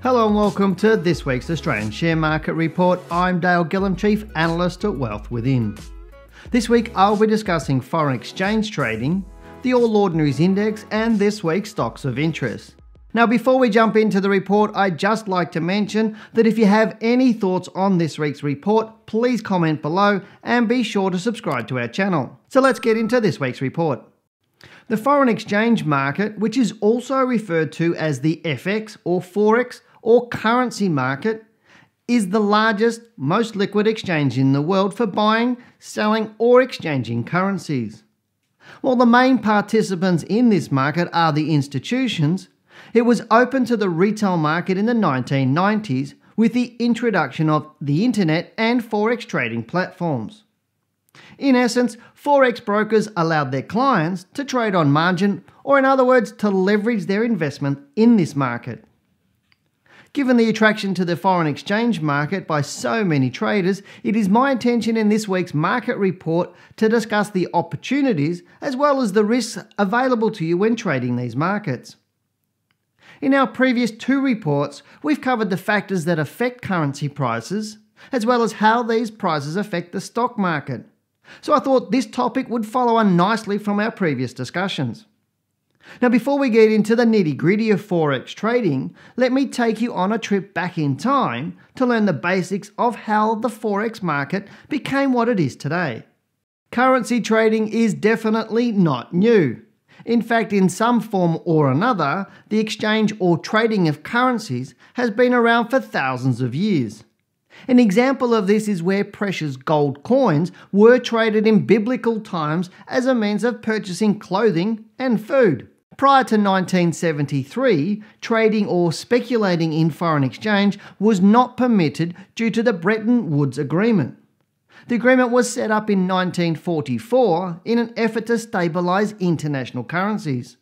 Hello and welcome to this week's Australian Share Market Report. I'm Dale Gillham, Chief Analyst at Wealth Within. This week I'll be discussing foreign exchange trading, the All Ordinaries Index and this week's stocks of interest. Now before we jump into the report, I'd just like to mention that if you have any thoughts on this week's report, please comment below and be sure to subscribe to our channel. So let's get into this week's report. The foreign exchange market, which is also referred to as the FX or Forex or currency market, is the largest, most liquid exchange in the world for buying, selling or exchanging currencies. While the main participants in this market are the institutions, it was open to the retail market in the 1990s with the introduction of the internet and Forex trading platforms. In essence, Forex brokers allowed their clients to trade on margin, or in other words, to leverage their investment in this market. Given the attraction to the foreign exchange market by so many traders, it is my intention in this week's market report to discuss the opportunities as well as the risks available to you when trading these markets. In our previous two reports, we've covered the factors that affect currency prices, as well as how these prices affect the stock market. So I thought this topic would follow on nicely from our previous discussions. Now before we get into the nitty-gritty of Forex trading, let me take you on a trip back in time to learn the basics of how the Forex market became what it is today. Currency trading is definitely not new. In fact, in some form or another, the exchange or trading of currencies has been around for thousands of years. An example of this is where precious gold coins were traded in biblical times as a means of purchasing clothing and food. Prior to 1973, trading or speculating in foreign exchange was not permitted due to the Bretton Woods Agreement. The agreement was set up in 1944 in an effort to stabilise international currencies.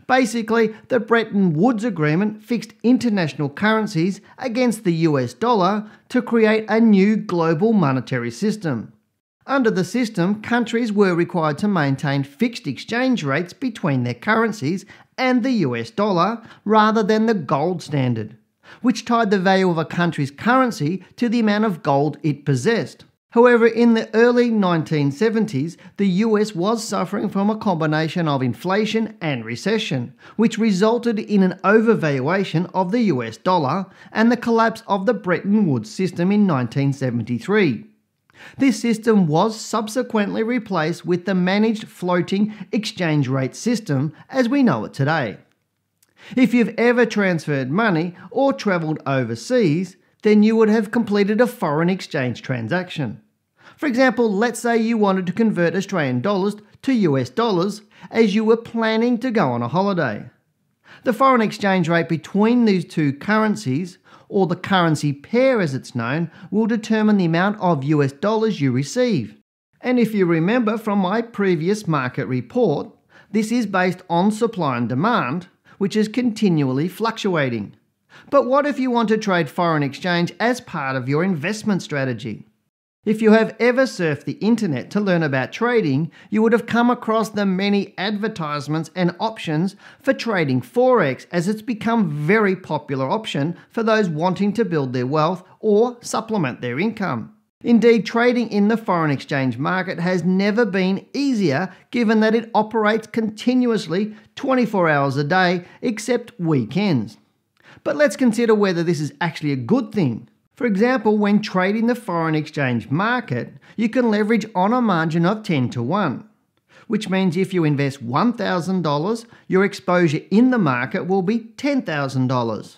Basically, the Bretton Woods Agreement fixed international currencies against the US dollar to create a new global monetary system. Under the system, countries were required to maintain fixed exchange rates between their currencies and the US dollar rather than the gold standard, which tied the value of a country's currency to the amount of gold it possessed. However, in the early 1970s, the US was suffering from a combination of inflation and recession, which resulted in an overvaluation of the US dollar and the collapse of the Bretton Woods system in 1973. This system was subsequently replaced with the managed floating exchange rate system as we know it today. If you've ever transferred money or travelled overseas, then you would have completed a foreign exchange transaction. For example, let's say you wanted to convert Australian dollars to US dollars as you were planning to go on a holiday. The foreign exchange rate between these two currencies, or the currency pair as it's known, will determine the amount of US dollars you receive. And if you remember from my previous market report, this is based on supply and demand, which is continually fluctuating. But what if you want to trade foreign exchange as part of your investment strategy? If you have ever surfed the internet to learn about trading, you would have come across the many advertisements and options for trading Forex, as it's become a very popular option for those wanting to build their wealth or supplement their income. Indeed, trading in the foreign exchange market has never been easier given that it operates continuously 24 hours a day except weekends. But let's consider whether this is actually a good thing. For example, when trading the foreign exchange market, you can leverage on a margin of 10 to 1, which means if you invest $1,000, your exposure in the market will be $10,000.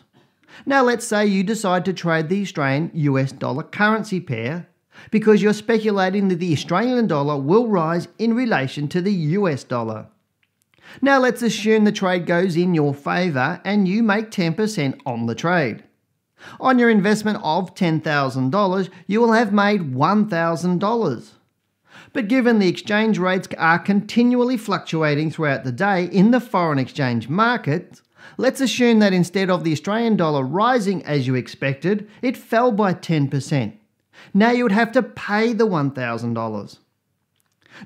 Now let's say you decide to trade the Australian US dollar currency pair because you're speculating that the Australian dollar will rise in relation to the US dollar. Now let's assume the trade goes in your favour and you make 10% on the trade. On your investment of $10,000, you will have made $1,000. But given the exchange rates are continually fluctuating throughout the day in the foreign exchange market, let's assume that instead of the Australian dollar rising as you expected, it fell by 10%. Now you would have to pay the $1,000.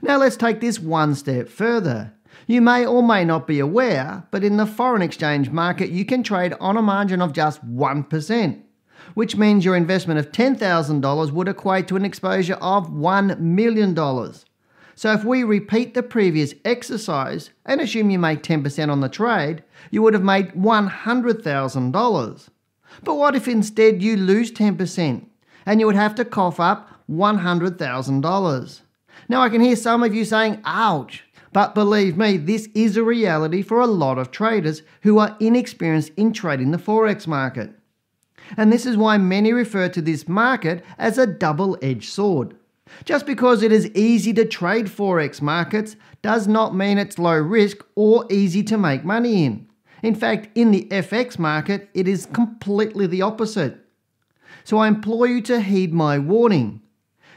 Now let's take this one step further. You may or may not be aware, but in the foreign exchange market you can trade on a margin of just 1%, which means your investment of $10,000 would equate to an exposure of $1 million. So if we repeat the previous exercise and assume you make 10% on the trade, you would have made $100,000. But what if instead you lose 10% and you would have to cough up $100,000? Now I can hear some of you saying, ouch, but believe me, this is a reality for a lot of traders who are inexperienced in trading the Forex market. And this is why many refer to this market as a double-edged sword. Just because it is easy to trade Forex markets does not mean it's low risk or easy to make money in. In fact, in the FX market, it is completely the opposite. So I implore you to heed my warning.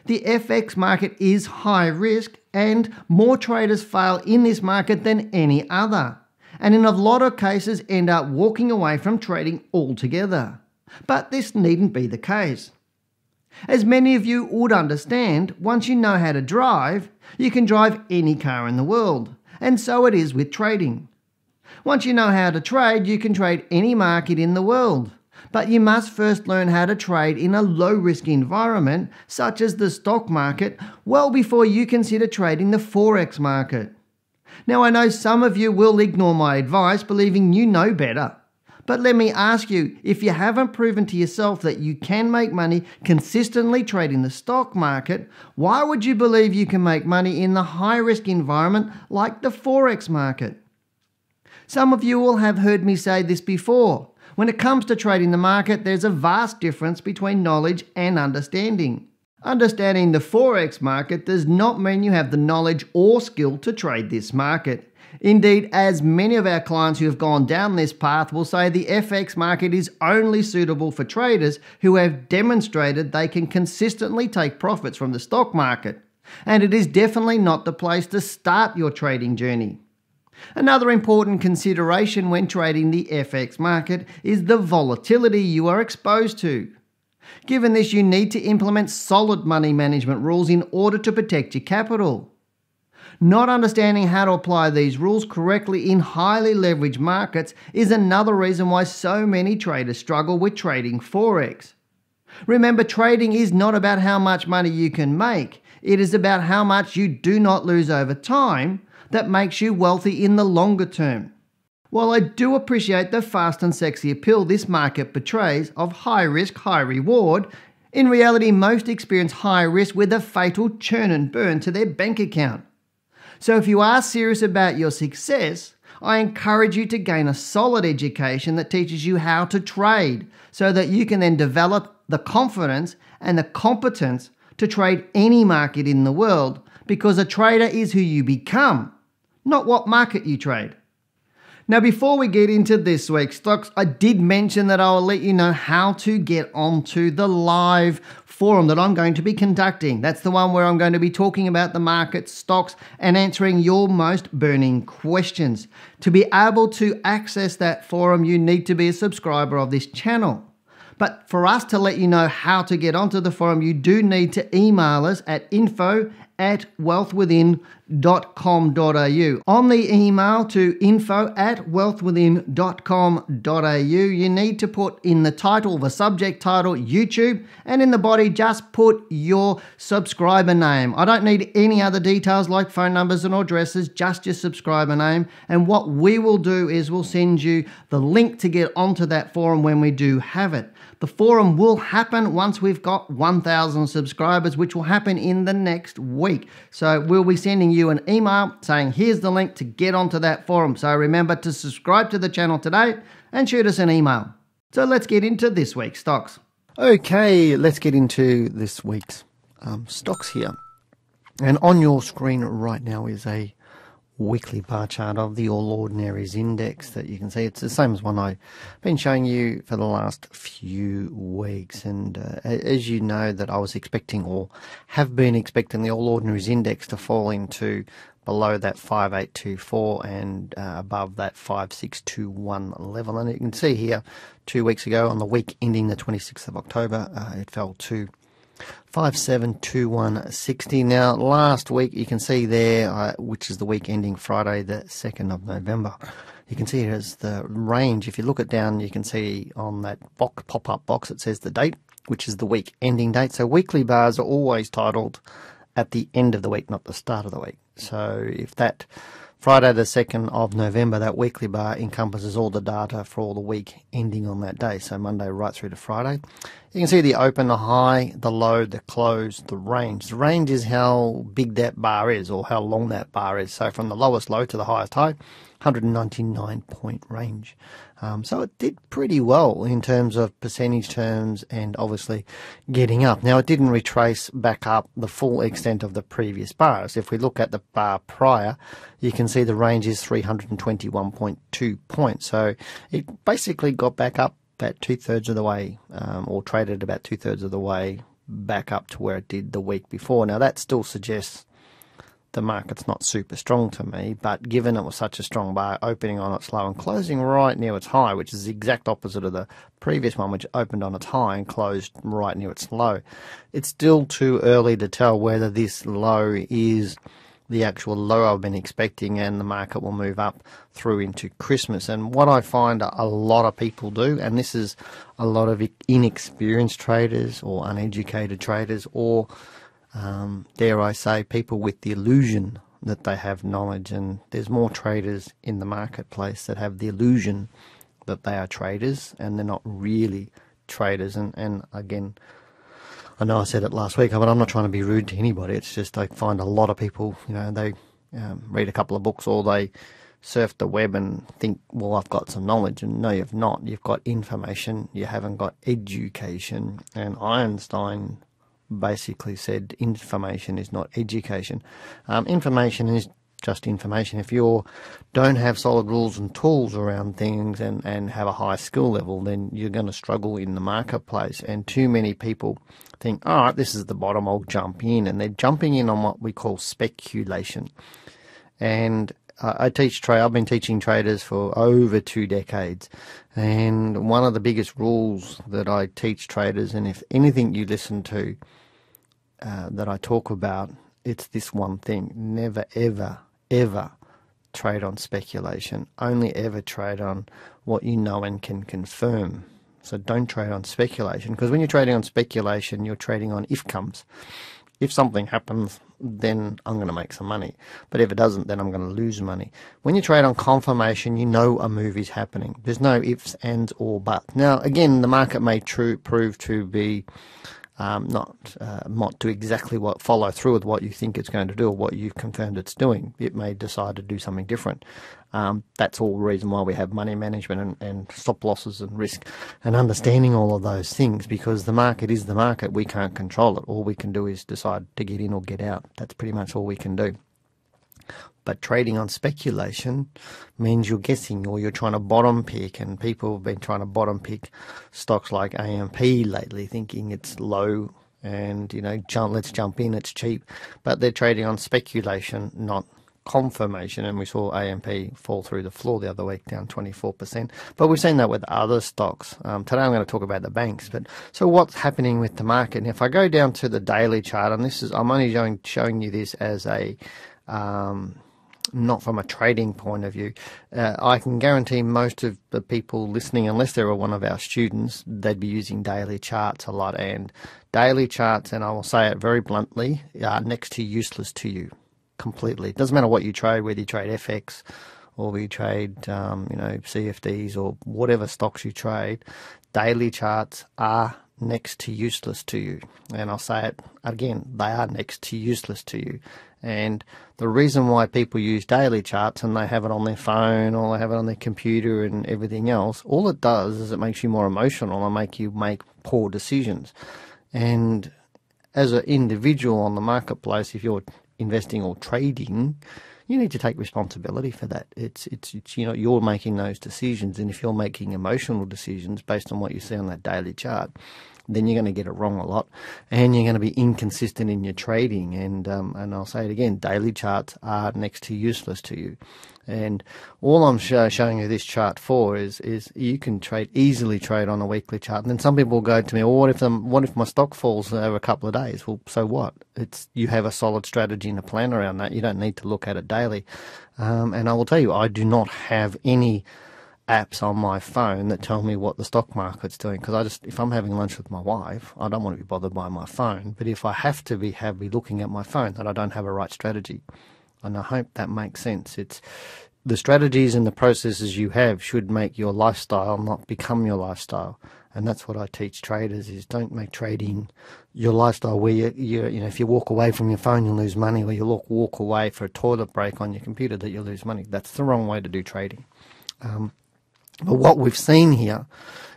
The FX market is high risk and more traders fail in this market than any other, and in a lot of cases end up walking away from trading altogether. But this needn't be the case. As many of you would understand, once you know how to drive, you can drive any car in the world, and so it is with trading. Once you know how to trade, you can trade any market in the world, but you must first learn how to trade in a low-risk environment, such as the stock market, well before you consider trading the Forex market. Now I know some of you will ignore my advice, believing you know better. But let me ask you, if you haven't proven to yourself that you can make money consistently trading the stock market, why would you believe you can make money in the high-risk environment like the Forex market? Some of you will have heard me say this before. When it comes to trading the market, there's a vast difference between knowledge and understanding. Understanding the Forex market does not mean you have the knowledge or skill to trade this market. Indeed, as many of our clients who have gone down this path will say, the FX market is only suitable for traders who have demonstrated they can consistently take profits from the stock market. And it is definitely not the place to start your trading journey. Another important consideration when trading the FX market is the volatility you are exposed to. Given this, you need to implement solid money management rules in order to protect your capital. Not understanding how to apply these rules correctly in highly leveraged markets is another reason why so many traders struggle with trading Forex. Remember, trading is not about how much money you can make. It is about how much you do not lose over time that makes you wealthy in the longer term. While I do appreciate the fast and sexy appeal this market portrays of high risk, high reward, in reality most experience high risk with a fatal churn and burn to their bank account. So if you are serious about your success, I encourage you to gain a solid education that teaches you how to trade so that you can then develop the confidence and the competence to trade any market in the world, because a trader is who you become, not what market you trade. Now, before we get into this week's stocks, I did mention that I will let you know how to get onto the live forum that I'm going to be conducting. That's the one where I'm going to be talking about the market, stocks, and answering your most burning questions. To be able to access that forum, you need to be a subscriber of this channel. But for us to let you know how to get onto the forum, you do need to email us at info@wealthwithin.com.au. On the email to info@wealthwithin.com.au, you need to put in the title, the subject title, YouTube, and in the body, just put your subscriber name. I don't need any other details like phone numbers and addresses, just your subscriber name. And what we will do is we'll send you the link to get onto that forum when we do have it. The forum will happen once we've got 1,000 subscribers, which will happen in the next week. So we'll be sending you an email saying, here's the link to get onto that forum. So remember to subscribe to the channel today and shoot us an email. So let's get into this week's stocks. Okay, let's get into this week's stocks here. And on your screen right now is a weekly bar chart of the All Ordinaries Index that you can see. It's the same as one I've been showing you for the last few weeks. And as you know, that I was expecting, or have been expecting, the All Ordinaries Index to fall into below that 5824 and above that 5621 level. And you can see here 2 weeks ago on the week ending the 26th of October, it fell to 572160. Now, last week you can see there, which is the week ending Friday, the 2nd of November. You can see it as the range. If you look it down, you can see on that pop-up box it says the date, which is the week ending date. So weekly bars are always titled at the end of the week, not the start of the week. So if that Friday the 2nd of November, that weekly bar encompasses all the data for all the week ending on that day, so Monday right through to Friday. You can see the open, the high, the low, the close, the range. The range is how big that bar is or how long that bar is. So from the lowest low to the highest high, 199 point range. So it did pretty well in terms of percentage terms and obviously getting up. Now, it didn't retrace back up the full extent of the previous bars. If we look at the bar prior, you can see the range is 321.2 points. So it basically got back up about 2/3 of the way, or traded about 2/3 of the way back up to where it did the week before. Now, that still suggests the market's not super strong to me, but given it was such a strong bar, opening on its low and closing right near its high, which is the exact opposite of the previous one, which opened on its high and closed right near its low, it's still too early to tell whether this low is the actual low I've been expecting and the market will move up through into Christmas. And what I find a lot of people do, and this is a lot of inexperienced traders or uneducated traders, or dare I say, people with the illusion that they have knowledge, and there's more traders in the marketplace that have the illusion that they are traders and they're not really traders. And again, I know I said it last week, but I'm not trying to be rude to anybody. It's just I find a lot of people, they read a couple of books or they surf the web and think, well, I've got some knowledge. And no, you've not. You've got information. You haven't got education. And Einstein basically said information is not education. Information is just information. If you don't have solid rules and tools around things and have a high skill level, then you're going to struggle in the marketplace. And too many people think, all right, this is the bottom, I'll jump in. And they're jumping in on what we call speculation. And I've been teaching traders for over 2 decades. And one of the biggest rules that I teach traders, and if anything you listen to that I talk about, it's this one thing: never, ever, ever trade on speculation. Only ever trade on what you know and can confirm. So don't trade on speculation, because when you're trading on speculation, you're trading on if comes. If something happens, then I'm going to make some money. But if it doesn't, then I'm going to lose money. When you trade on confirmation, you know a move is happening. There's no ifs, ands, or buts. Now, again, the market may prove to be not do exactly follow through with what you think it's going to do or what you've confirmed it's doing. It may decide to do something different. That's all the reason why we have money management and stop losses and risk and understanding all of those things, because the market is the market. We can't control it. All we can do is decide to get in or get out. That's pretty much all we can do. But trading on speculation means you're guessing or you're trying to bottom pick, and people have been trying to bottom pick stocks like AMP lately, thinking it's low and, let's jump in, it's cheap. But they're trading on speculation, not confirmation, and we saw AMP fall through the floor the other week, down 24%. But we've seen that with other stocks. Today I'm going to talk about the banks. But so what's happening with the market? And if I go down to the daily chart, and I'm only showing you this as a not from a trading point of view. I can guarantee most of the people listening, unless they were one of our students, they'd be using daily charts a lot. And daily charts, and I will say it very bluntly, are next to useless to you completely. It doesn't matter what you trade, whether you trade FX or you trade, CFDs or whatever stocks you trade. Daily charts are next to useless to you. And I'll say it again, they are next to useless to you. And the reason why people use daily charts and they have it on their phone or they have it on their computer and everything else, all it does is it makes you more emotional and make you make poor decisions. And as an individual on the marketplace, if you're investing or trading, you need to take responsibility for that. It's you're making those decisions, and if you're making emotional decisions based on what you see on that daily chart, then you're going to get it wrong a lot, and you're going to be inconsistent in your trading. And I'll say it again, daily charts are next to useless to you. And all I'm showing you this chart for is you can easily trade on a weekly chart. And then some people go to me, well, what if my stock falls over a couple of days? Well, so what? You have a solid strategy and a plan around that. You don't need to look at it daily. And I will tell you, I do not have any apps on my phone that tell me what the stock market's doing, because if I'm having lunch with my wife, I don't want to be bothered by my phone. But if I have to be looking at my phone, then I don't have a right strategy. And I hope that makes sense. It's the strategies and the processes you have should make your lifestyle, not become your lifestyle. And that's what I teach traders: is don't make trading your lifestyle where if you walk away from your phone, you'll lose money, or you walk away for a toilet break on your computer that you'll lose money. That's the wrong way to do trading. But what we've seen here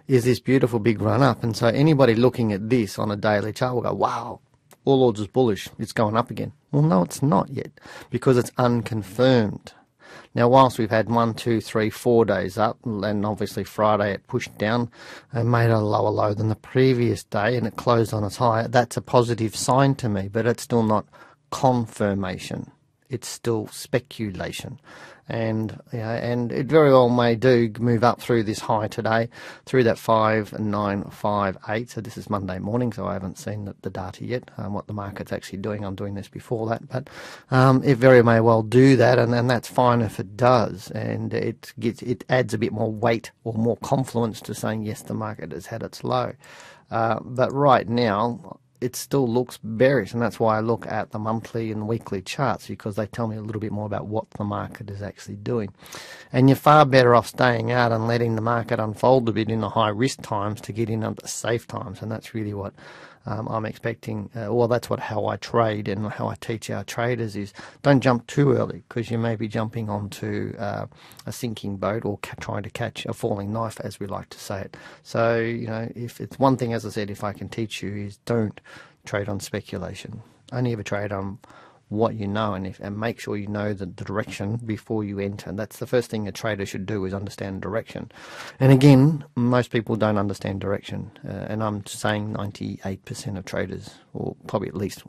is this beautiful big run up. And so anybody looking at this on a daily chart will go, wow, All Ords is bullish, it's going up again. Well, no, it's not yet, because it's unconfirmed. Now, whilst we've had 1, 2, 3, 4 days up, and obviously Friday it pushed down and made a lower low than the previous day, and it closed on its high, that's a positive sign to me, but it's still not confirmation. It's still speculation. And it very well may move up through this high today, through that 5958. So this is Monday morning, so I haven't seen the data yet, what the market's actually doing. I'm doing this before that, but it very may well do that, and that's fine if it does. And it adds a bit more weight or more confluence to saying, yes, the market has had its low. But right now, it still looks bearish, and that's why I look at the monthly and weekly charts, because they tell me a little bit more about what the market is actually doing. And you're far better off staying out and letting the market unfold a bit in the high risk times to get in at the safe times. And that's really what I'm expecting. That's how I trade and how I teach our traders is don't jump too early, because you may be jumping onto a sinking boat or trying to catch a falling knife, as we like to say it. So, if it's one thing, as I said, if I can teach you, is don't trade on speculation. Only ever trade on what you know, and make sure you know the direction before you enter. And that's the first thing a trader should do, is understand direction. And again, most people don't understand direction, and I'm saying 98% of traders, or probably at least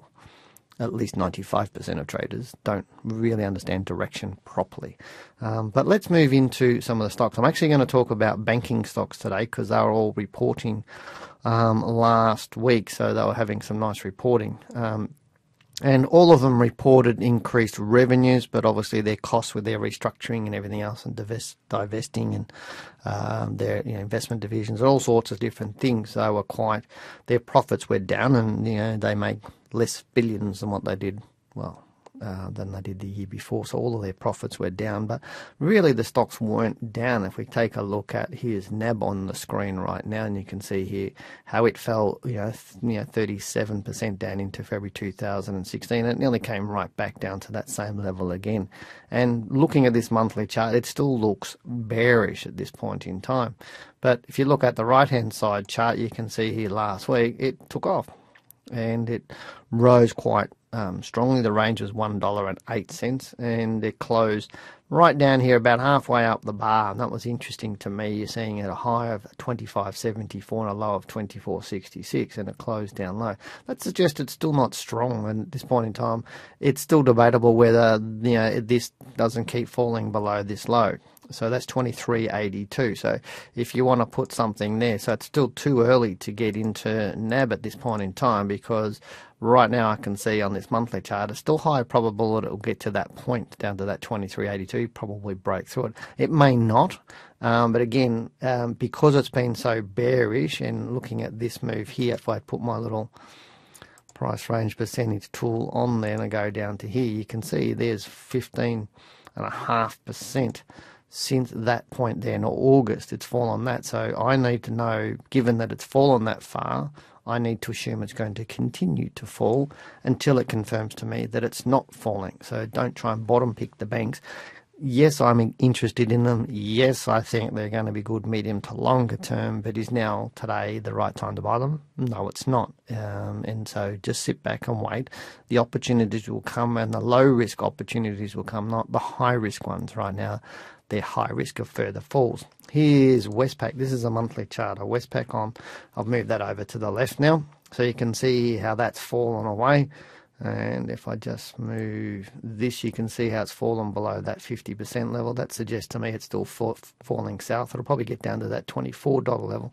95% of traders, don't really understand direction properly. But let's move into some of the stocks. I'm actually going to talk about banking stocks today, because they were all reporting last week, so they were having some nice reporting. And all of them reported increased revenues, but obviously their costs with their restructuring and everything else, and divesting and their investment divisions, all sorts of different things. Their profits were down, and they made less billions than what they did, than they did the year before. So all of their profits were down, but really the stocks weren't down. If we take a look at, here's NAB on the screen right now, and you can see here how it fell 37% down into February 2016. It nearly came right back down to that same level again. And looking at this monthly chart, it still looks bearish at this point in time. But if you look at the right hand side chart, you can see here last week it took off, and it rose quite strongly. The range was $1.08, and it closed right down here about halfway up the bar. And that was interesting to me. You're seeing at a high of 25.74 and a low of 24.66, and it closed down low. That suggests it's still not strong, and at this point in time it's still debatable whether this doesn't keep falling below this low. So that's 23.82. So if you want to put something there, so it's still too early to get into NAB at this point in time, because right now I can see on this monthly chart it's still high probability it will get to that point, down to that 23.82, probably break through it. It may not, but again, because it's been so bearish, and looking at this move here, if I put my little price range percentage tool on there and I go down to here, you can see there's 15.5% since that point there in August. It's fallen that. So I need to know, given that it's fallen that far, I need to assume it's going to continue to fall until it confirms to me that it's not falling. So don't try and bottom pick the banks. Yes, I'm interested in them. Yes, I think they're going to be good medium to longer term, but is now today the right time to buy them? No, it's not. And so just sit back and wait. The opportunities will come, and the low risk opportunities will come, not the high risk ones right now. they're high risk of further falls. Here's Westpac. This is a monthly chart of Westpac on. I've moved that over to the left now, so you can see how that's fallen away. And if I just move this, you can see how it's fallen below that 50% level. That suggests to me it's still falling south. It'll probably get down to that $24 level.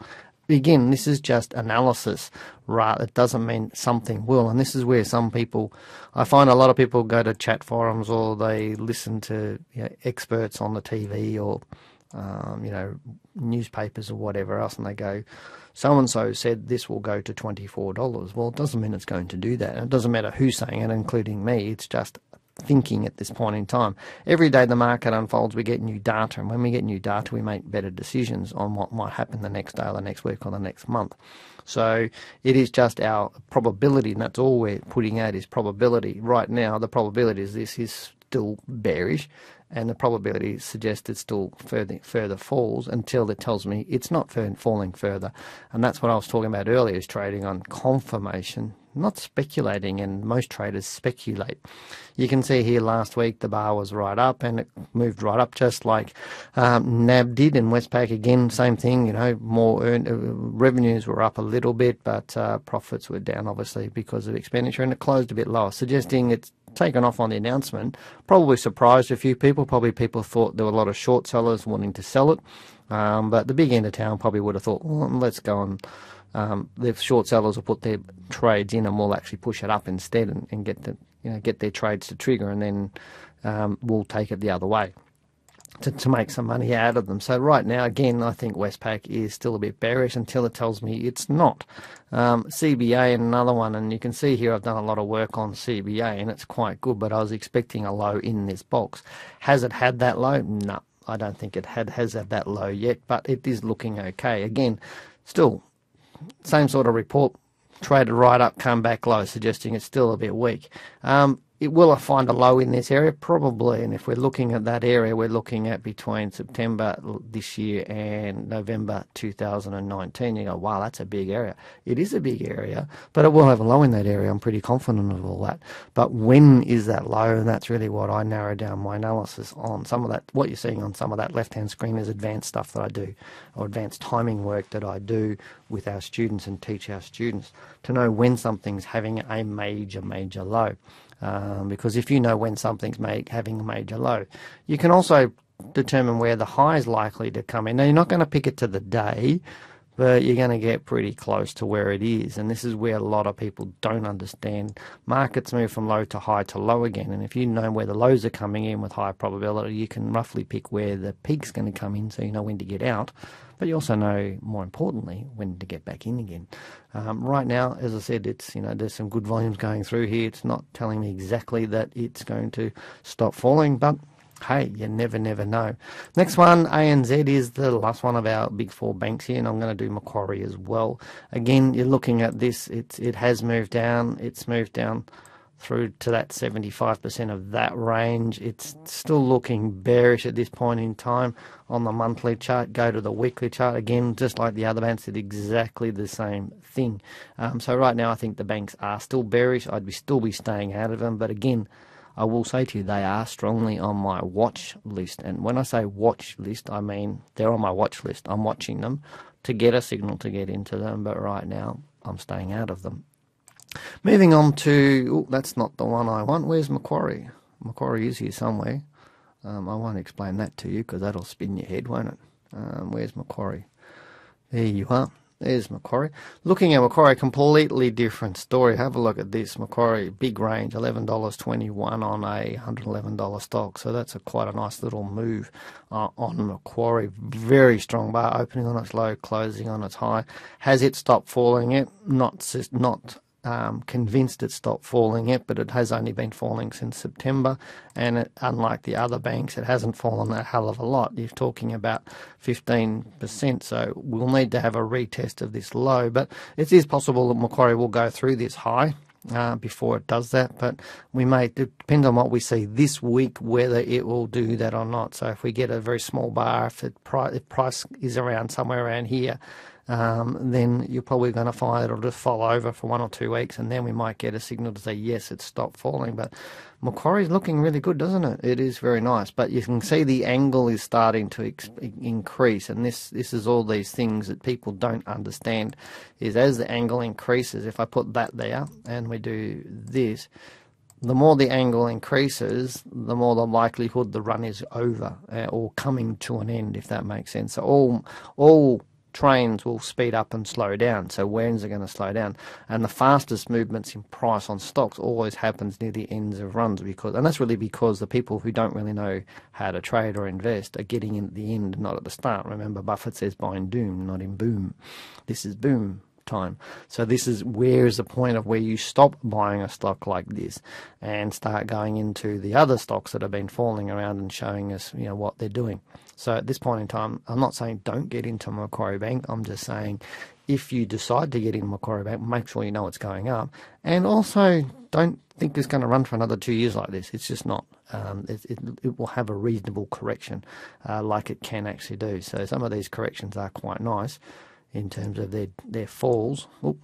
Again, this is just analysis, right? It doesn't mean something will. And this is where some people, I find a lot of people go to chat forums, or they listen to experts on the TV, or newspapers or whatever else, and they go, so-and-so said this will go to $24. Well, it doesn't mean it's going to do that. It doesn't matter who's saying it, including me. It's just thinking at this point in time. Every day the market unfolds, we get new data, and when we get new data, we make better decisions on what might happen the next day or the next week or the next month. So it is just our probability, and that's all we're putting out is probability. Right now, the probability is this is still bearish, and the probability suggests it's still further falls until it tells me it's not falling further. And that's what I was talking about earlier, is trading on confirmation, not speculating, and most traders speculate. You can see here last week the bar was right up, and it moved right up just like NAB did, and Westpac again, same thing, more revenues were up a little bit, but profits were down obviously because of expenditure, and it closed a bit lower, suggesting it's taken off on the announcement. Probably surprised a few people. Probably people thought there were a lot of short sellers wanting to sell it, but the big end of town probably would have thought, well, let's go and the short sellers will put their trades in, and we'll actually push it up instead, and get their trades to trigger, and then we'll take it the other way to make some money out of them. So right now, again, I think Westpac is still a bit bearish until it tells me it's not. CBA and another one, and you can see here I've done a lot of work on CBA, and it's quite good, but I was expecting a low in this box. Has it had that low? No, I don't think it has had that low yet, but it is looking okay. Again, still same sort of report, traded right up, come back low, suggesting it's still a bit weak. It will find a low in this area? Probably, and if we're looking at that area, we're looking at between September this year and November 2019. You go, wow, that's a big area. It is a big area, but it will have a low in that area. I'm pretty confident of all that. But when is that low? And that's really what I narrow down my analysis on. Some of that, what you're seeing on some of that left-hand screen is advanced stuff that I do, or advanced timing work that I do with our students and teach our students to know when something's having a major low. Because if you know when something's having a major low, you can also determine where the high is likely to come in. Now, you're not going to pick it to the day, but you're going to get pretty close to where it is. And this is where a lot of people don't understand. Markets move from low to high to low again. And if you know where the lows are coming in with high probability, you can roughly pick where the peak's going to come in, so you know when to get out. But you also know, more importantly, when to get back in again. Right now, as I said, it's there's some good volumes going through here. It's not telling me exactly that it's going to stop falling, but hey, you never know. Next one, ANZ, is the last one of our big four banks here, and I'm going to do Macquarie as well. Again, you're looking at this. It has moved down. It's moved down through to that 75% of that range. It's still looking bearish at this point in time on the monthly chart. Go to the weekly chart. Again, just like the other banks, did exactly the same thing. So right now I think the banks are still bearish. I'd still be staying out of them, but again, I will say to you, they are strongly on my watch list. And when I say watch list, I mean they're on my watch list. I'm watching them to get a signal to get into them, but right now I'm staying out of them. Moving on to, that's not the one I want. Where's Macquarie? Macquarie is here somewhere. I won't explain that to you because that'll spin your head, won't it? Where's Macquarie? There you are. There's Macquarie. Looking at Macquarie, completely different story. Have a look at this. Macquarie, big range, $11.21 on a $111 stock. So that's quite a nice little move on Macquarie. Very strong bar, opening on its low, closing on its high. Has it stopped falling yet? Not convinced it stopped falling yet, but it has only been falling since September, and unlike the other banks, it hasn't fallen that hell of a lot. You're talking about 15%, so we'll need to have a retest of this low, but it is possible that Macquarie will go through this high before it does that, but it depends on what we see this week, whether it will do that or not. So if we get a very small bar, if price is somewhere around here, then you're probably going to find it'll just fall over for 1 or 2 weeks, and then we might get a signal to say, yes, it's stopped falling. But Macquarie's looking really good, doesn't it? It is very nice. But you can see the angle is starting to increase, and this is all these things that people don't understand, is as the angle increases, if I put that there and we do this, the more the angle increases, the more the likelihood the run is over or coming to an end, if that makes sense. So all trains will speed up and slow down. So when's it going to slow down? And the fastest movements in price on stocks always happens near the ends of runs, and that's really because the people who don't really know how to trade or invest are getting in at the end, not at the start. Remember, Buffett says buy in doom, not in boom. This is boom time. So this is where is the point of where you stop buying a stock like this and start going into the other stocks that have been falling around and showing us, what they're doing. So at this point in time, I'm not saying don't get into Macquarie Bank. I'm just saying if you decide to get in Macquarie Bank, make sure you know it's going up, and also don't think it's going to run for another 2 years like this. It's just not. It will have a reasonable correction like it can actually do. So some of these corrections are quite nice in terms of their falls. Oop.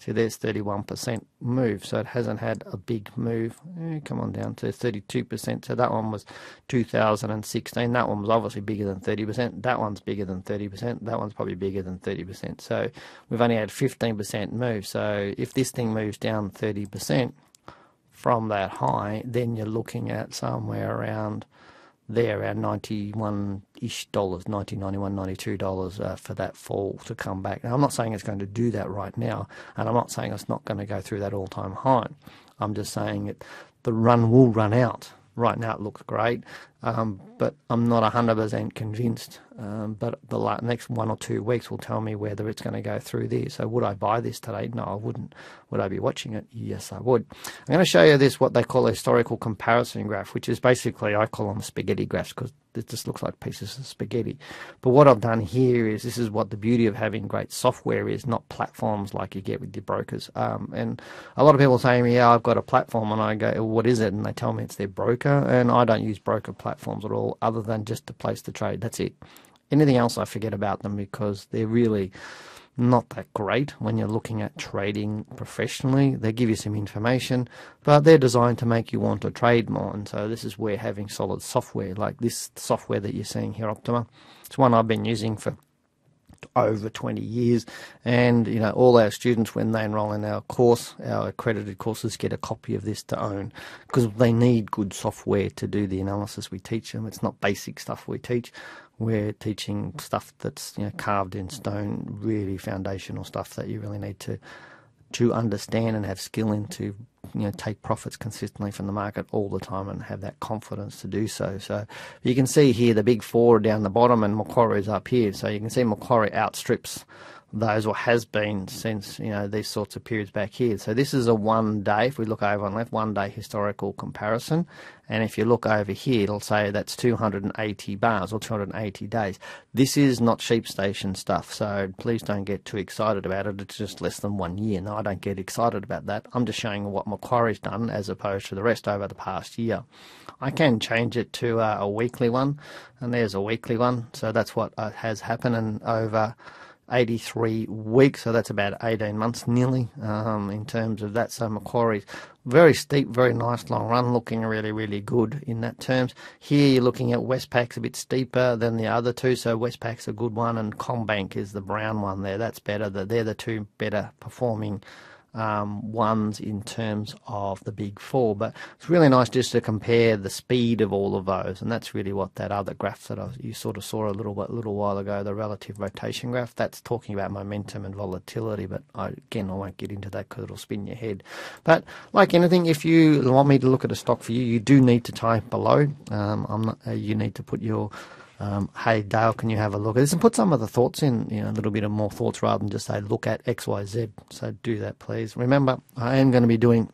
See, there's 31% move, so it hasn't had a big move. Come on down to 32%. So that one was 2016. That one was obviously bigger than 30%. That one's bigger than 30%. That one's probably bigger than 30%. So we've only had 15% move. So if this thing moves down 30% from that high, then you're looking at somewhere around there, around $91-ish, $90, $91, $92 for that fall to come back. Now, I'm not saying it's going to do that right now, and I'm not saying it's not going to go through that all-time high. I'm just saying that the run will run out. Right now it looks great, but I'm not 100% convinced. But the next 1 or 2 weeks will tell me whether it's going to go through there. So would I buy this today? No, I wouldn't. Would I be watching it? Yes, I would. I'm going to show you this, what they call a historical comparison graph, which is basically, I call them spaghetti graphs because it just looks like pieces of spaghetti. But what I've done here is, this is what the beauty of having great software is, not platforms like you get with your brokers. And a lot of people say to me, yeah, I've got a platform, and I go, what is it? And they tell me it's their broker, and I don't use broker platforms at all other than just to place the trade. That's it. Anything else I forget about them because they're really not that great when you're looking at trading professionally. They give you some information, but they're designed to make you want to trade more. And so this is where having solid software, like this software that you're seeing here, Optima, it's one I've been using for over 20 years, and all our students, when they enroll in our course, our accredited courses, get a copy of this to own, because they need good software to do the analysis we teach them. It's not basic stuff we teach. We're teaching stuff that's carved in stone, really foundational stuff that you really need to understand and have skill in to take profits consistently from the market all the time and have that confidence to do so. So you can see here the big four down the bottom and Macquarie's up here. So you can see Macquarie outstrips those, or has been since these sorts of periods back here. So this is a 1 day, if we look over on left, 1 day historical comparison, and if you look over here it'll say that's 280 bars or 280 days. This is not sheep station stuff, so please don't get too excited about it. It's just less than 1 year. No, I don't get excited about that. I'm just showing what Macquarie's done as opposed to the rest over the past year. I can change it to a weekly one, and there's a weekly one, so that's what has happened, and over 83 weeks, so that's about 18 months nearly in terms of that. So Macquarie's very steep, very nice long run, looking really, really good in that terms. Here you're looking at Westpac's a bit steeper than the other two, so Westpac's a good one, and Combank is the brown one there. That's better. They're the two better performing ones in terms of the big four. But it's really nice just to compare the speed of all of those, and that's really what that other graph that you sort of saw a little while ago, the relative rotation graph, that's talking about momentum and volatility. But I won't get into that because it'll spin your head. But like anything, if you want me to look at a stock for you, you do need to type below. You need to put your hey Dale, can you have a look at this, and put some of the thoughts in, a little bit of more thoughts rather than just say look at XYZ. So do that, please. Remember, I am going to be doing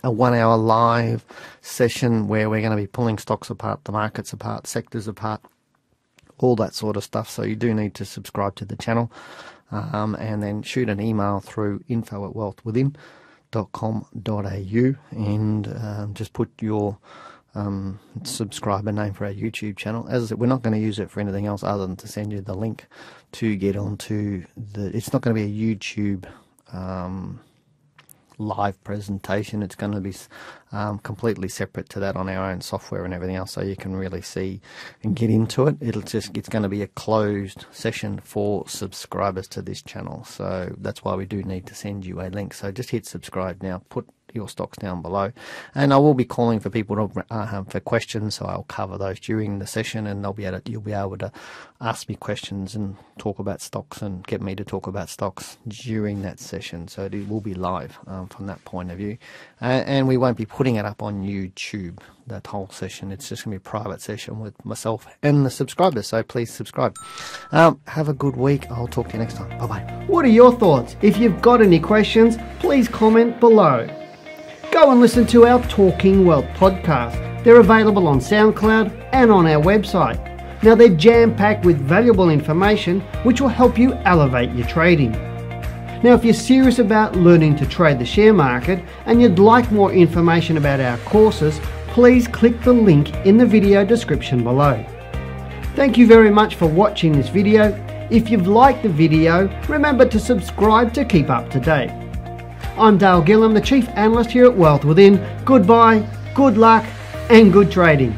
a 1 hour live session where we're going to be pulling stocks apart, the markets apart, sectors apart, all that sort of stuff. So you do need to subscribe to the channel, and then shoot an email through info@wealthwithin.com.au, and just put your subscriber name for our YouTube channel. As I said, we're not going to use it for anything else other than to send you the link to get onto the. It's not going to be a YouTube live presentation. It's going to be completely separate to that on our own software and everything else, so you can really see and get into it. It's going to be a closed session for subscribers to this channel, so that's why we do need to send you a link. So just hit subscribe now, put your stocks down below, and I will be calling for people to, for questions, so I'll cover those during the session, and you'll be able to ask me questions and talk about stocks and get me to talk about stocks during that session. So it will be live from that point of view, and we won't be putting it up on YouTube, that whole session. It's just going to be a private session with myself and the subscribers, so please subscribe. Have a good week. I'll talk to you next time. Bye bye. What are your thoughts? If you've got any questions, please comment below. Go and listen to our Talking Wealth podcast. They're available on Soundcloud and on our website. Now they're jam-packed with valuable information which will help you elevate your trading. Now if you're serious about learning to trade the share market and you'd like more information about our courses, please click the link in the video description below. Thank you very much for watching this video. If you've liked the video, remember to subscribe to keep up to date. I'm Dale Gillam, the Chief Analyst here at Wealth Within. Goodbye, good luck and good trading.